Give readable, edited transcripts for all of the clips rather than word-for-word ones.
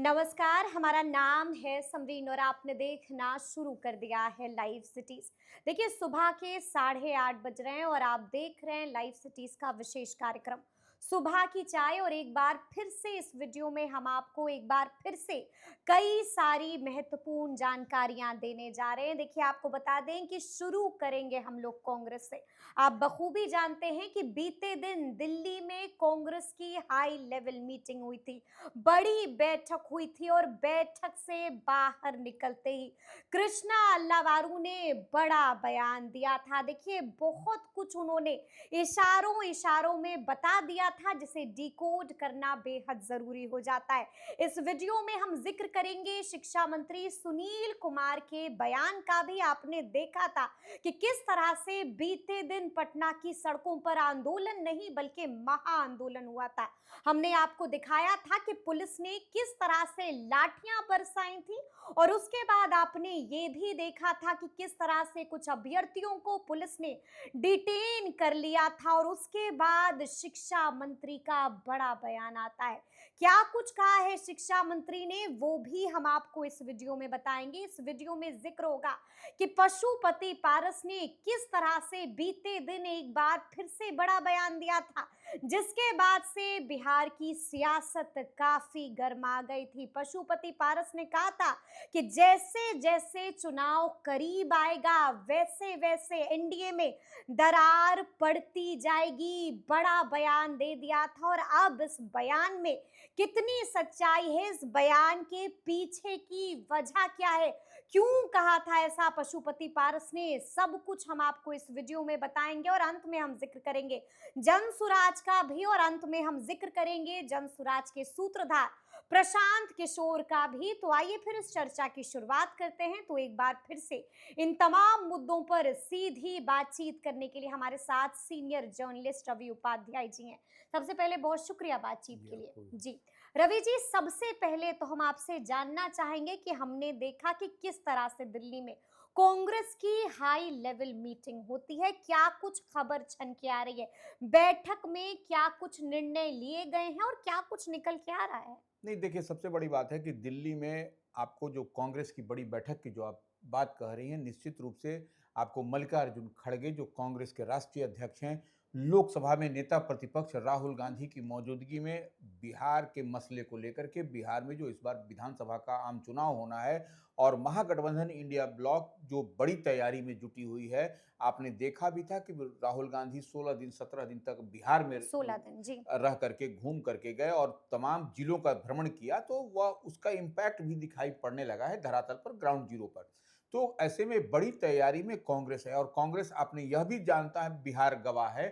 नमस्कार, हमारा नाम है समरीन और आपने देखना शुरू कर दिया है लाइव सिटीज। देखिए, सुबह के 8:30 बज रहे हैं और आप देख रहे हैं लाइव सिटीज का विशेष कार्यक्रम सुबह की चाय। और एक बार फिर से इस वीडियो में हम आपको एक बार फिर से कई सारी महत्वपूर्ण जानकारियां देने जा रहे हैं। देखिए, आपको बता दें कि शुरू करेंगे हम लोग कांग्रेस से। आप बखूबी जानते हैं कि बीते दिन दिल्ली में कांग्रेस की हाई लेवल मीटिंग हुई थी, बड़ी बैठक हुई थी और बैठक से बाहर निकलते ही कृष्णा अल्लावारू ने बड़ा बयान दिया था। देखिए, बहुत कुछ उन्होंने इशारों इशारों में बता दिया था जिसे डिकोड करना बेहद जरूरी हो जाता है। इस वीडियो में हम जिक्र करेंगे शिक्षा मंत्री सुनील कुमार के बयान का भी। आपने देखा था कि किस तरह से बीते दिन पटना की सड़कों पर आंदोलन नहीं बल्कि महा आंदोलन हुआ था। हमने आपको दिखाया था कि पुलिस ने किस तरह से लाठियां बरसाई थी और उसके बाद आपने ये भी देखा था कि किस तरह से कुछ अभ्यर्थियों को पुलिस ने डिटेन कर लिया था। और उसके बाद शिक्षा मंत्री का बड़ा बयान आता है। क्या कुछ कहा है शिक्षा मंत्री ने, वो भी हम आपको इस वीडियो में बताएंगे। इस वीडियो में जिक्र होगा कि पशुपति पारस ने किस तरह से बीते दिन एक बार फिर से बड़ा बयान दिया था, जिसके बाद से बिहार की सियासत काफी गर्मा गई थी। पशुपति पारस ने कहा था कि जैसे जैसे चुनाव करीब आएगा वैसे वैसे एनडीए में दरार पड़ती जाएगी। बड़ा बयान दे दिया था। और अब इस बयान में कितनी सच्चाई है, इस बयान के पीछे की वजह क्या है, क्यों कहा था ऐसा पशुपति पारस ने, सब कुछ हम आपको इस वीडियो में बताएंगे। और अंत में हम जिक्र करेंगे जन सुराज का भी, और अंत में हम जिक्र करेंगे जन सुराज के सूत्रधार प्रशांत किशोर का भी। तो आइए फिर इस चर्चा की शुरुआत करते हैं। तो एक बार फिर से इन तमाम मुद्दों पर सीधी बातचीत करने के लिए हमारे साथ सीनियर जर्नलिस्ट रवि उपाध्याय जी हैं। सबसे पहले बहुत शुक्रिया बातचीत के लिए जी। रवि जी, सबसे पहले तो हम आपसे जानना चाहेंगे कि हमने देखा कि किस तरह से दिल्ली में कांग्रेस की हाई लेवल मीटिंग होती है, क्या कुछ खबर छन के आ रही है, बैठक में क्या कुछ निर्णय लिए गए हैं और क्या कुछ निकल के आ रहा है। नहीं, देखिए, सबसे बड़ी बात है कि दिल्ली में आपको जो कांग्रेस की बड़ी बैठक की जो आप बात कह रही हैं, निश्चित रूप से आपको मल्लिकार्जुन खड़गे जो कांग्रेस के राष्ट्रीय अध्यक्ष हैं, लोकसभा में नेता प्रतिपक्ष राहुल गांधी की मौजूदगी में बिहार के मसले को लेकर के, बिहार में जो इस बार विधानसभा का आम चुनाव होना है और महागठबंधन इंडिया ब्लॉक जो बड़ी तैयारी में जुटी हुई है। आपने देखा भी था कि राहुल गांधी 16 दिन 17 दिन तक बिहार में 16 दिन जी। रह करके घूम करके गए और तमाम जिलों का भ्रमण किया, तो वह उसका इम्पैक्ट भी दिखाई पड़ने लगा है धरातल पर, ग्राउंड जीरो पर। तो ऐसे में बड़ी तैयारी में कांग्रेस है और कांग्रेस, आपने यह भी जानता है, बिहार गवाह है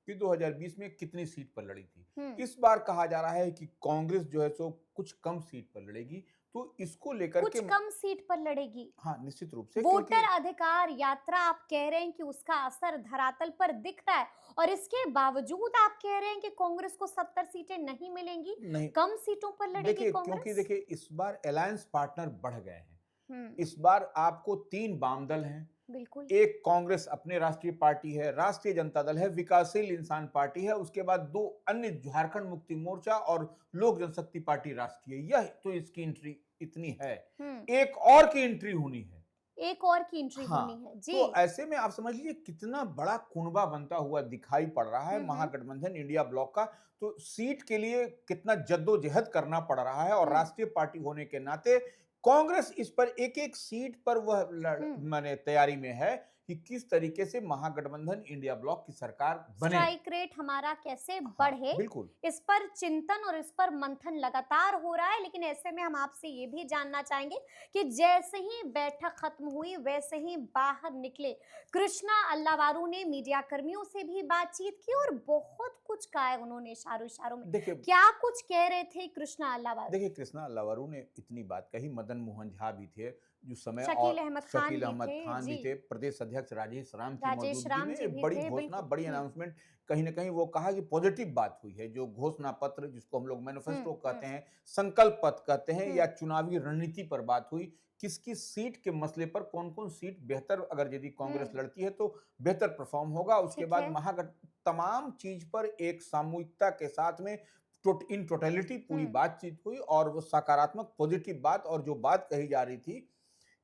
कि 2020 में कितनी सीट पर लड़ी थी। हम्म। इस बार कहा जा रहा है कि कांग्रेस जो है सो कुछ कम सीट पर लड़ेगी, तो इसको लेकर कुछ के कम सीट पर लड़ेगी। हाँ, निश्चित रूप से, क्योंकि वोटर अधिकार यात्रा आप कह रहे हैं कि उसका असर धरातल पर दिख रहा है और इसके बावजूद आप कह रहे हैं कि कांग्रेस को 70 सीटें नहीं मिलेंगी, नहीं, कम सीटों पर लड़ेगी देखिए, क्योंकि कांग्रेस। देखिए इस बार अलायंस पार्टनर बढ़ गए हैं। हम्म। इस बार आपको 3 वाम दल हैं, बिल्कुल। एक कांग्रेस अपने राष्ट्रीय पार्टी है, राष्ट्रीय जनता दल है, विकासशील इंसान पार्टी है, उसके बाद 2 अन्य, झारखंड मुक्ति मोर्चा और लोक जनशक्ति पार्टी राष्ट्रीय। यह तो इसकी एंट्री इतनी है, हम्म। एक और की एंट्री होनी है। एक और की एंट्री होनी हाँ, है जी। तो ऐसे में आप समझ लीजिए कितना बड़ा कुनबा बनता हुआ दिखाई पड़ रहा है हम्म। महागठबंधन इंडिया ब्लॉक का। तो सीट के लिए कितना जद्दोजहद करना पड़ रहा है और हम्म। राष्ट्रीय पार्टी होने के नाते कांग्रेस इस पर एक एक सीट पर वह हम्म। माने तैयारी में है कि किस तरीके से महागठबंधन इंडिया ब्लॉक की सरकार बने। स्ट्राइक रेट हमारा कैसे हाँ, बढ़े, बिल्कुल। इस पर चिंतन और इस पर मंथन लगातार हो रहा है। लेकिन ऐसे में हम आपसे ये भी जानना चाहेंगे कि जैसे ही बैठक खत्म हुई वैसे ही बाहर निकले कृष्णा अल्लावारू ने मीडिया कर्मियों से भी बातचीत की और बहुत कुछ कहा है उन्होंने इशारों इशारों में। देखिए क्या कुछ कह रहे थे कृष्णा अल्लावारू। देखिए कृष्णा अल्लावरू ने इतनी बात कही, मदन मोहन झा भी थे जो समय, शकील और अहमद खान शकील भी अहमद थे खान भी जी। थे, प्रदेश अध्यक्ष राजेश राम की राजेश मौजूदगी राम में जी एक भी बड़ी थे घोषणा, बिल्कुल। बड़ी अनाउंसमेंट, कहीं ना कहीं वो कहा कि पॉजिटिव बात हुई है। जो घोषणा पत्र जिसको हम लोग मैनिफेस्टो कहते हैं, संकल्प पत्र कहते हैं, या चुनावी रणनीति पर बात हुई, किस किस सीट के मसले पर कौन कौन सीट बेहतर, अगर यदि कांग्रेस लड़ती है तो बेहतर परफॉर्म होगा। उसके ठीक बाद है। महागठ तमाम चीज पर एक सामूहिकता के साथ में इन टोटलिटी पूरी हम्म। बातचीत हुई और वो सकारात्मक पॉजिटिव बात और जो बात कही जा रही थी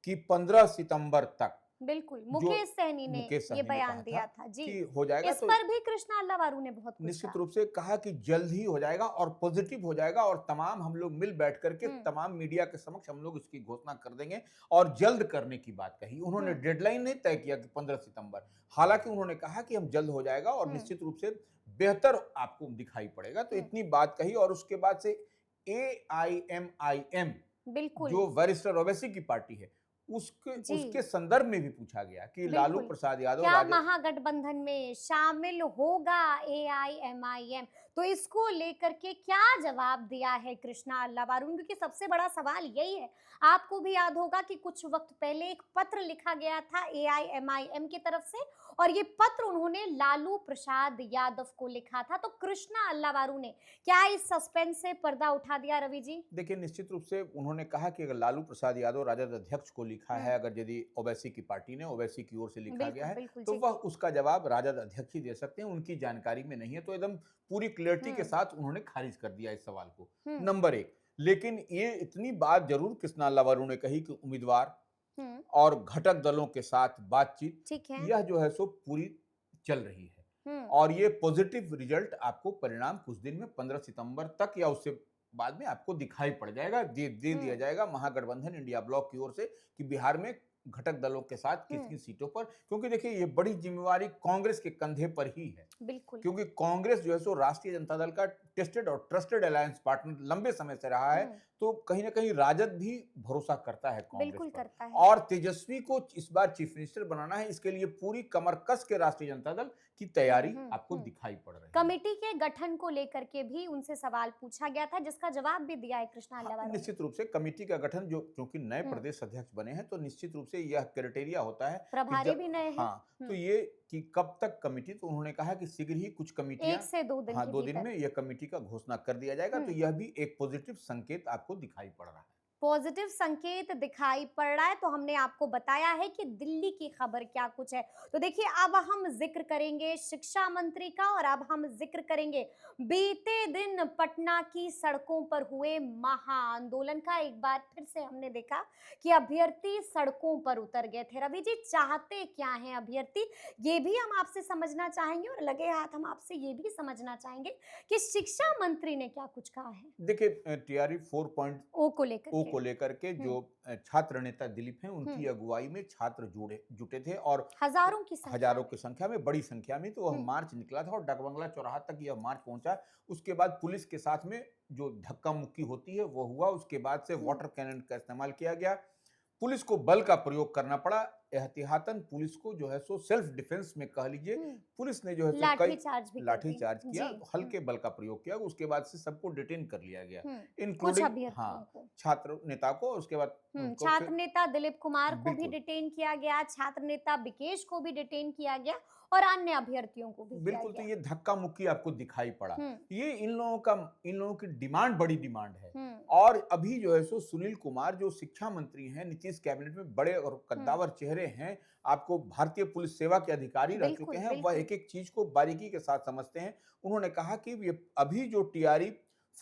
कि 15 सितंबर तक बिल्कुल, जो मुकेश सहनी ने मुकेश ये सहनी ने बयान कहा था दिया था जी। कि हो जाएगा, इस तो पर भी कृष्णा अल्लावारू ने बहुत कुछ निश्चित कहा। रूप से कहा कि जल्द ही हो जाएगा और पॉजिटिव हो जाएगा और तमाम हम लोग मिल बैठ करके हम्म। तमाम मीडिया के समक्ष हम लोग इसकी घोषणा कर देंगे और जल्द करने की बात कही। उन्होंने हम्म। डेडलाइन नहीं तय किया कि 15 सितंबर, हालांकि उन्होंने कहा कि हम जल्द हो जाएगा और हम्म। निश्चित रूप से बेहतर आपको दिखाई पड़ेगा, तो हम्म। इतनी बात कही। और उसके बाद से AIMIM बिल्कुल जो वरिष्ठ ओवैसी की पार्टी है, उसके जी। उसके संदर्भ में भी पूछा गया कि लालू बिल्कुल, प्रसाद यादव क्या राजद महागठबंधन में शामिल होगा AIMIM? तो इसको लेकर के क्या जवाब दिया है कृष्णा अल्लावारू ने? क्योंकि सबसे बड़ा सवाल यही है। आपको भी याद होगा कि कुछ वक्त पहले एक पत्र लिखा गया था AIMIM की तरफ से, और ये पत्र उन्होंने लालू प्रसाद यादव को लिखा था। तो कृष्णा अल्लावारू ने क्या इस सस्पेंस से पर्दा उठा दिया, रवि जी? देखिए, निश्चित रूप से उन्होंने कहा कि अगर लालू प्रसाद यादव राजद अध्यक्ष को लिखा है, अगर यदि ओवैसी की पार्टी ने ओवैसी की ओर से लिखा गया बिल्कुल है, बिल्कुल तो जी। वह उसका जवाब राजद अध्यक्ष ही दे सकते हैं, उनकी जानकारी में नहीं है। तो एकदम पूरी क्लियरिटी के हम्म। साथ उन्होंने खारिज कर दिया इस सवाल को, हम्म। नंबर एक। लेकिन ये इतनी बात जरूर कृष्णा अल्लावारू ने कही कि उम्मीदवार हम्म। और घटक दलों के साथ बातचीत, ठीक है। यह जो है सो पूरी चल रही है हम्म। और ये पॉजिटिव रिजल्ट आपको परिणाम कुछ दिन में 15 सितंबर तक या उससे बाद में आपको दिखाई पड़ जाएगा, दे दिया हम्म। जाएगा महागठबंधन इंडिया ब्लॉक की ओर से कि बिहार में घटक दलों के साथ किस हम्म। किस सीटों पर, क्योंकि देखिए ये बड़ी जिम्मेवारी कांग्रेस के कंधे पर ही है, बिल्कुल। क्योंकि कांग्रेस जो है सो राष्ट्रीय जनता दल का टेस्टेड और ट्रस्टेड अलायंस पार्टनर लंबे समय से रहा है। हम्म। तो कहीं ना कहीं राजद भी भरोसा करता है कांग्रेस बिल्कुल पर करता है। और तेजस्वी को इस बार चीफ मिनिस्टर बनाना है, इसके लिए पूरी कमर कस के राष्ट्रीय जनता दल की तैयारी आपको दिखाई पड़ रही है। कमेटी के गठन को लेकर के भी उनसे सवाल पूछा गया था, जिसका जवाब भी दिया है कृष्णा हाँ, अल्लावारू ने। निश्चित रूप से कमेटी का गठन, जो क्योंकि नए हम्म। प्रदेश अध्यक्ष बने हैं, तो निश्चित रूप से यह क्राइटेरिया होता है कि प्रभारी जब, भी नए हैं। हाँ, तो ये कि कब तक कमेटी, तो उन्होंने कहा कि शीघ्र ही कुछ कमेटियां, 1 से 2 दिन हाँ, के 2 दिन भीतर। में यह कमेटी का घोषणा कर दिया जाएगा। तो यह भी एक पॉजिटिव संकेत आपको दिखाई पड़ रहा है। पॉजिटिव संकेत दिखाई पड़ रहा है। तो हमने आपको बताया है कि दिल्ली की खबर क्या कुछ है। तो देखिए, अब हम जिक्र करेंगे शिक्षा मंत्री का, और अब हम जिक्र करेंगे बीते दिन पटना की सड़कों पर हुए महाआंदोलन का। एक बार फिर से हमने देखा कि अभ्यर्थी सड़कों पर उतर गए थे। रवि जी, चाहते क्या हैं अभ्यर्थी, ये भी हम आपसे समझना चाहेंगे, और लगे हाथ हम आपसे ये भी समझना चाहेंगे कि शिक्षा मंत्री ने क्या कुछ कहा है देखिए, टीआरई 4.0 ओ को लेकर के। को लेकर के जो छात्र नेता दिलीप हैं, उनकी अगुवाई में छात्र जुटे थे और हजारों की संख्या हजारों में। की संख्या में, बड़ी संख्या में, तो वह मार्च निकला था और डकबंगला चौराहा तक यह मार्च पहुंचा। उसके बाद पुलिस के साथ में जो धक्का मुक्की होती है वो हुआ। उसके बाद से वाटर कैनन का इस्तेमाल किया गया, पुलिस को बल का प्रयोग करना पड़ा। एहतियातन पुलिस को जो है सो सेल्फ डिफेंस में कह लीजिए, पुलिस ने जो है सो कई लाठीचार्ज भी कर लाठीचार्ज दी। किया, जी। हल्के बल का प्रयोग किया। उसके बाद से सबको डिटेन कर लिया गया, कुछ इंक्लूडिंग, अभ्यर्थियों हाँ, को। छात्र नेता को। उसके बाद उनको छात्र फिर नेता दिलीप कुमार को भी बिल्कुल डिटेन किया गया, छात्र नेता बिकेश को भी डिटेन किया गया, और अन्य अभ्यर्थियों को भी किया बिल्कुल, तो गया। ये धक्का मुक्की आपको दिखाई पड़ा। हम्म। ये इन लोगों की डिमांड, बड़ी डिमांड है। हम्म। और अभी जो है सो सुनील कुमार जो शिक्षा मंत्री हैं, नीतीश कैबिनेट में बड़े और कद्दावर चेहरे हैं, आपको भारतीय पुलिस सेवा के अधिकारी रह चुके बिल्कुल हैं, वह बिल्कुल। एक एक चीज को बारीकी के साथ समझते हैं। उन्होंने कहा कि ये अभी जो टीआरई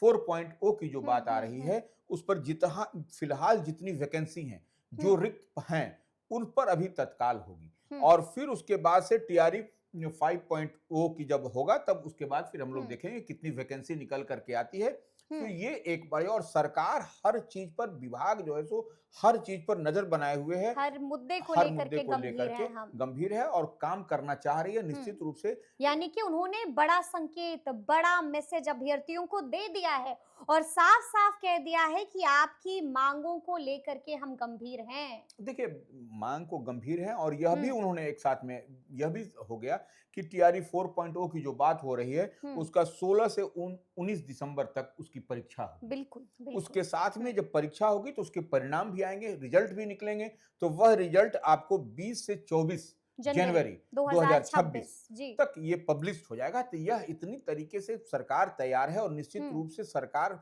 4.0 की जो बात आ रही है, उस पर जितना फिलहाल जितनी वैकेंसी हैं, जो रिक्त हैं, उन पर अभी तत्काल होगी। और फिर उसके बाद से टीआरई 5.0 की जब होगा, तब उसके बाद फिर हम लोग देखेंगे कितनी वैकेंसी निकल करके आती है। तो ये एक बड़े, और सरकार हर चीज पर, विभाग जो है सो हर चीज पर नजर बनाए हुए है, हर मुद्दे को हर लेकर मुद्दे के को लेकर गंभीर के हैं हम। गंभीर है और काम करना चाह रही है निश्चित रूप से। यानी कि उन्होंने बड़ा संकेत, बड़ा मैसेज अभ्यर्थियों को दे दिया है, और साफ साफ कह दिया है कि आपकी मांगों को लेकर के हम गंभीर हैं। देखिए, मांग को गंभीर है, और यह भी उन्होंने एक साथ में यह भी हो गया कि टीआरई 4.0 की जो बात हो रही है, उसका 16 से 19 दिसंबर तक उसकी परीक्षा होगी। बिल्कुल, बिल्कुल। उसके साथ में जब परीक्षा होगी तो उसके परिणाम भी आएंगे, रिजल्ट भी निकलेंगे। तो वह रिजल्ट आपको 20 से 24 जनवरी 2026 जी। तक ये पब्लिश हो जाएगा। तो यह इतनी तरीके से सरकार तैयार है, और निश्चित रूप से सरकार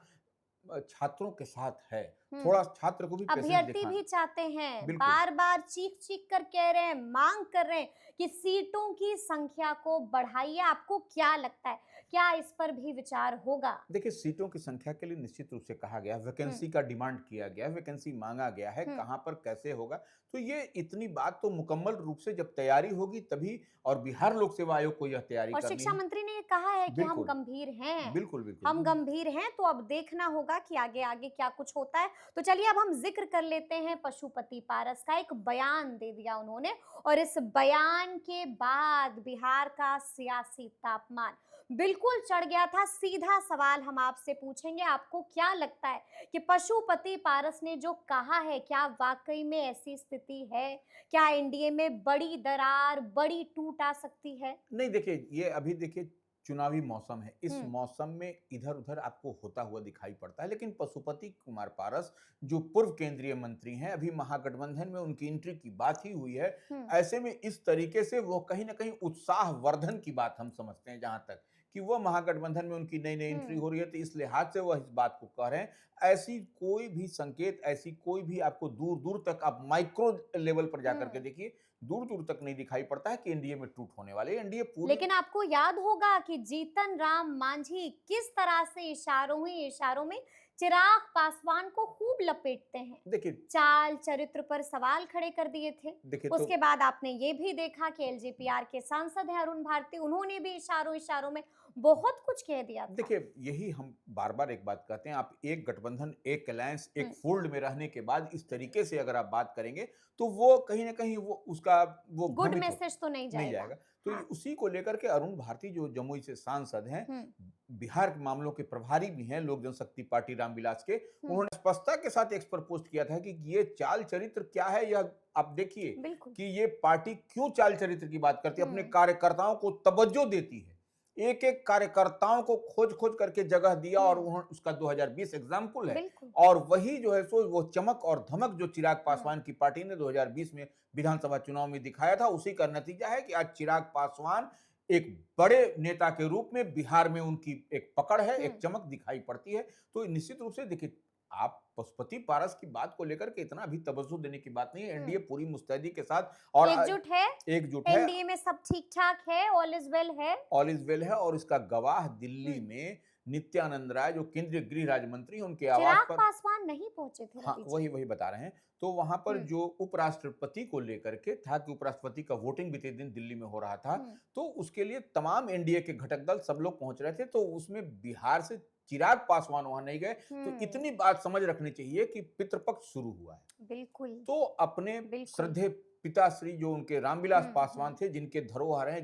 छात्रों के साथ है, हम्म। थोड़ा छात्र को भी पेशेंस अभ्यर्थी दिखाना। भी चाहते हैं, बिल्कुल। बार बार चीख चीख कर कह रहे हैं, मांग कर रहे हैं कि सीटों की संख्या को बढ़ाइए। आपको क्या लगता है, क्या इस पर भी विचार होगा? देखिए, सीटों की संख्या के लिए निश्चित रूप से कहा गया, हम्म। वैकेंसी का डिमांड किया गया, वैकेंसी मांगा गया है, हम्म। कहाँ पर कैसे होगा। तो ये इतनी बात तो मुकम्मल रूप से जब तैयारी होगी तभी, और बिहार लोक सेवा आयोग को यह तैयारी और करनी शिक्षा है। मंत्री ने ये कहा है कि हम बिल्कुल, गंभीर हैं, बिल्कुल, बिल्कुल। हम गंभीर हैं। तो अब देखना होगा कि आगे आगे क्या कुछ होता है। तो चलिए अब हम जिक्र कर लेते हैं पशुपति पारस का। एक बयान दे दिया उन्होंने, और इस बयान के बाद बिहार का सियासी तापमान बिल्कुल चढ़ गया था। सीधा सवाल हम आपसे पूछेंगे, आपको क्या लगता है कि पशुपति पारस ने जो कहा है, क्या वाकई में ऐसी स्थिति है? क्या एनडीए में बड़ी दरार, बड़ी टूट आ सकती है? नहीं, देखिए, ये अभी देखिए चुनावी मौसम है। इस हुँ। मौसम में इधर-उधर आपको होता हुआ दिखाई पड़ता है, लेकिन पशुपति कुमार पारस जो पूर्व केंद्रीय मंत्री हैं, अभी महागठबंधन में उनकी एंट्री की बात ही हुई है। हुँ। ऐसे में इस तरीके से वो कहीं न कहीं उत्साहवर्धन की बात हम समझते हैं, जहाँ तक कि वो महागठबंधन में उनकी नई-नई एंट्री हुँ। हो रही है, तो इस लिहाज से वह इस बात को कह रहे हैं। ऐसी कोई भी संकेत, ऐसी कोई भी आपको दूर-दूर तक आप माइक्रो लेवल पर जाकर के हुँ। देखिए, दूर-दूर तक नहीं दिखाई पड़ता है कि एनडीए में टूट होने वाली है। एनडीए पूरी। लेकिन आपको याद होगा कि जीतन राम मांझी किस तरह से इशारों ही इशारों में चिराग पासवान को खूब लपेटते हैं। देखिए, चाल चरित्र पर सवाल खड़े कर दिए थे। देखिए तो उसके बाद आपने ये भी देखा कि एलजेपीआर के सांसद हैं अरुण भारती, उन्होंने भी इशारों इशारों में बहुत कुछ कह दिया था। देखिए, यही हम बार-बार एक बात कहते हैं, आप एक गठबंधन, एक अलायंस, एक हुँ। फ़ोल्ड में रहने के बाद इस तरीके से अगर आप बात करेंगे, तो वो कहीं न कहीं वो उसका वो गुड भ्रमित हो मैसेज तो नहीं नहीं जाएगा। जाएगा। तो ये हाँ। उसी को लेकर के अरुण भारती जो जमुई से सांसद हैं, हुँ। बिहार के मामलों के प्रभारी भी हैं लोक जनशक्ति पार्टी रामविलास के, हुँ। उन्होंने स्पष्टता के साथ एक पर पोस्ट किया था कि ये चाल चरित्र क्या है, यह आप देखिए बिल्कुल। कि ये पार्टी क्यों चाल चरित्र की बात करती है, अपने हुँ। कार्यकर्ताओं को तवज्जो देती है। एक-एक कार्यकर्ताओं को खोज-खोज करके जगह दिया, और हुँ। उन्होंने उसका 2020 एग्जाम्पल है। बिल्कुल। और वही जो है सो वो चमक और धमक जो चिराग हुँ। पासवान की पार्टी ने 2020 में विधानसभा चुनाव में दिखाया था, उसी का नतीजा है कि आज चिराग पासवान एक बड़े नेता के रूप में बिहार में उनकी एक पकड़ है, एक हुँ। चमक दिखाई पड़ती है। तो निश्चित रूप से देखिए, आप पशुपति पारस की बात को लेकर के इतना भी तवज्जो देने की बात नहीं है। हुँ। एनडीए पूरी मुस्तैदी के साथ और एकजुट है, एकजुट है। एनडीए में सब ठीक-ठाक है, ऑल इज़ वेल है। ऑल इज वेल है, और इसका गवाह दिल्ली हुँ। में नित्यानंद राय जो केंद्रीय गृह राज्य मंत्री हैं, उनके आवास चिराग पर। पासवान नहीं पहुँचे थे हाँ, रवि जी। वही बता रहे हैं। तो वहां पर हुँ। जो उपराष्ट्रपति को लेकर के था कि उपराष्ट्रपति का वोटिंग बीते दिन दिल्ली में हो रहा था, हुँ। तो उसके लिए तमाम एनडीए के घटक दल सब लोग पहुंच रहे थे, तो उसमें बिहार से चिराग पासवान वहां नहीं गए। तो हुँ। इतनी बात समझ रखनी चाहिए कि पितृपक्ष शुरू हुआ है, बिल्कुल, तो अपने बिल्कुल। श्रद्धेय पिताश्री जो उनके रामविलास हुँ। पासवान हुँ। थे, जिनके धरोहर हैं,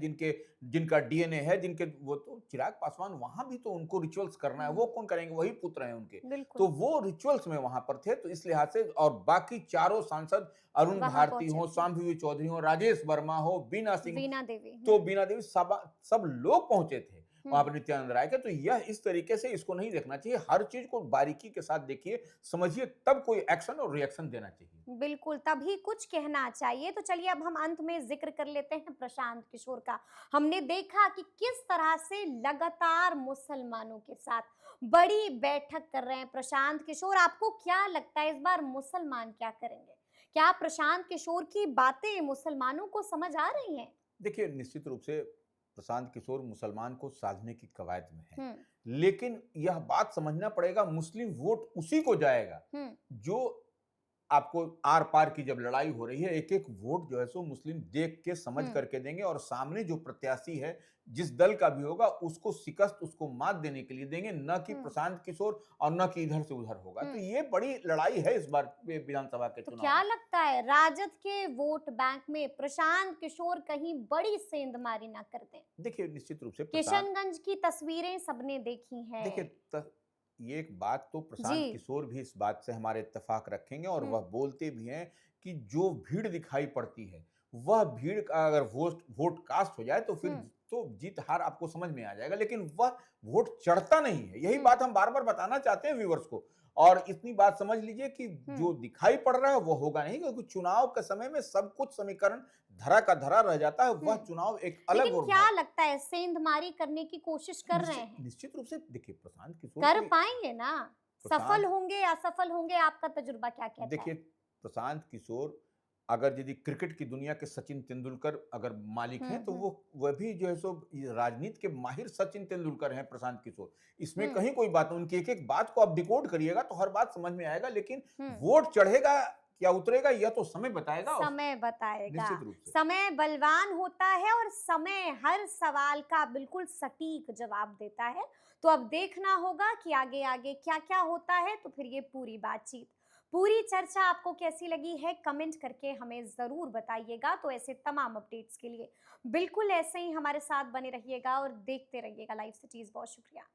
जिनका डीएनए है, जिनके वो, तो चिराग पासवान वहां भी तो उनको रिचुअल्स करना है, वो हुँ। कौन करेंगे, वही पुत्र हैं उनके। बिल्कुल, तो वो रिचुअल्स में वहां पर थे, तो इस लिहाज से, और बाकी चारों सांसद, अरुण वहाँ भारती पहुँचे हो, थे। शांभवी चौधरी हो, राजेश वर्मा हो, बीना सिंह, वीणा देवी। तो हुँ। बीना देवी, सब लोग पहुंचे थे वहां हुँ। पर नित्यानंद राय के। तो यह इस तरीके से इसको नहीं देखना चाहिए, हर चीज को बारीकी के साथ देखिए, समझिए, तब कोई एक्शन और रिएक्शन देना चाहिए। बिल्कुल, तभी कुछ कहना चाहिए। तो चलिए अब हम अंत में ज़िक्र कर लेते हैं प्रशांत किशोर का। हमने देखा कि किस तरह से लगातार मुसलमानों के साथ बड़ी बैठक कर रहे हैं प्रशांत किशोर। आपको क्या लगता है इस बार मुसलमान क्या करेंगे? क्या प्रशांत किशोर की बातें मुसलमानों को समझ आ रही हैं? देखिए, निश्चित रूप से प्रशांत किशोर मुसलमान को साधने की कवायद में है, हुँ। लेकिन यह बात समझना पड़ेगा, मुस्लिम वोट उसी को जाएगा हुँ। जो आपको आर पार की जब लड़ाई हो रही है, एक एक वोट जो है सो मुस्लिम देख के समझ हुँ। करके देंगे, और सामने जो प्रत्याशी है, जिस दल का भी होगा, उसको शिकस्त, उसको मात देने के लिए देंगे, न कि हुँ। प्रशांत किशोर, और न कि इधर से उधर होगा। तो हुँ। ये बड़ी लड़ाई है इस बार विधानसभा के तो चुनाव क्या में। लगता है राजद के वोट बैंक में प्रशांत किशोर कहीं बड़ी सेंधमारी ना कर दें? देखिए, निश्चित रूप से प्रशांत, किशनगंज की तस्वीरें सबने देखी देखिए हैं। ये एक बात तो जी। प्रशांत किशोर भी इस बात से हमारे इत्तेफाक रखेंगे, और हुँ। वह बोलते भी हैं कि जो भीड़ दिखाई पड़ती है, वह भीड़ का अगर वोट वोट कास्ट हो जाए, तो फिर हुँ। तो जीत हार आपको समझ में आ जाएगा, लेकिन वह वोट चढ़ता नहीं है। यही हुँ। बात हम बार बार बताना चाहते हैं व्यूवर्स को, और इतनी बात समझ लीजिए कि हुँ। जो दिखाई पड़ रहा है वो होगा नहीं, क्योंकि चुनाव के समय में सब कुछ समीकरण धरा का धरा रह जाता है। वह हुँ। चुनाव एक अलग लेकिन और क्या लगता है सेंधमारी करने की कोशिश कर रहे हैं? निश्चित रूप से देखिए, प्रशांत किशोर कर की पाएँगे ना? सफल प्रशांत होंगे, असफल होंगे, आपका तजुर्बा क्या कहता देखिए, है? प्रशांत किशोर अगर यदि क्रिकेट की दुनिया के सचिन तेंदुलकर अगर मालिक हैं, तो हुँ। वह भी जो है सो ये राजनीति के माहिर सचिन तेंदुलकर हैं प्रशांत किशोर। इसमें हुँ, कहीं कोई बात नहीं, उनकी एक-एक बात को आप डिकोड करिएगा तो हर बात समझ में आएगा, लेकिन हुँ। वोट चढ़ेगा या उतरेगा यह तो समय बताएगा और समय बताएगा। निश्चित रूप से। समय बलवान होता है और समय हर सवाल का बिल्कुल सटीक जवाब देता है। तो अब देखना होगा कि आगे-आगे क्या-क्या होता है, तो फिर ये पूरी बातचीत, पूरी चर्चा आपको कैसी लगी है कमेंट करके हमें ज़रूर बताइएगा। तो ऐसे तमाम अपडेट्स के लिए बिल्कुल ऐसे ही हमारे साथ बने रहिएगा और देखते रहिएगा लाइव सिटीज़। बहुत शुक्रिया।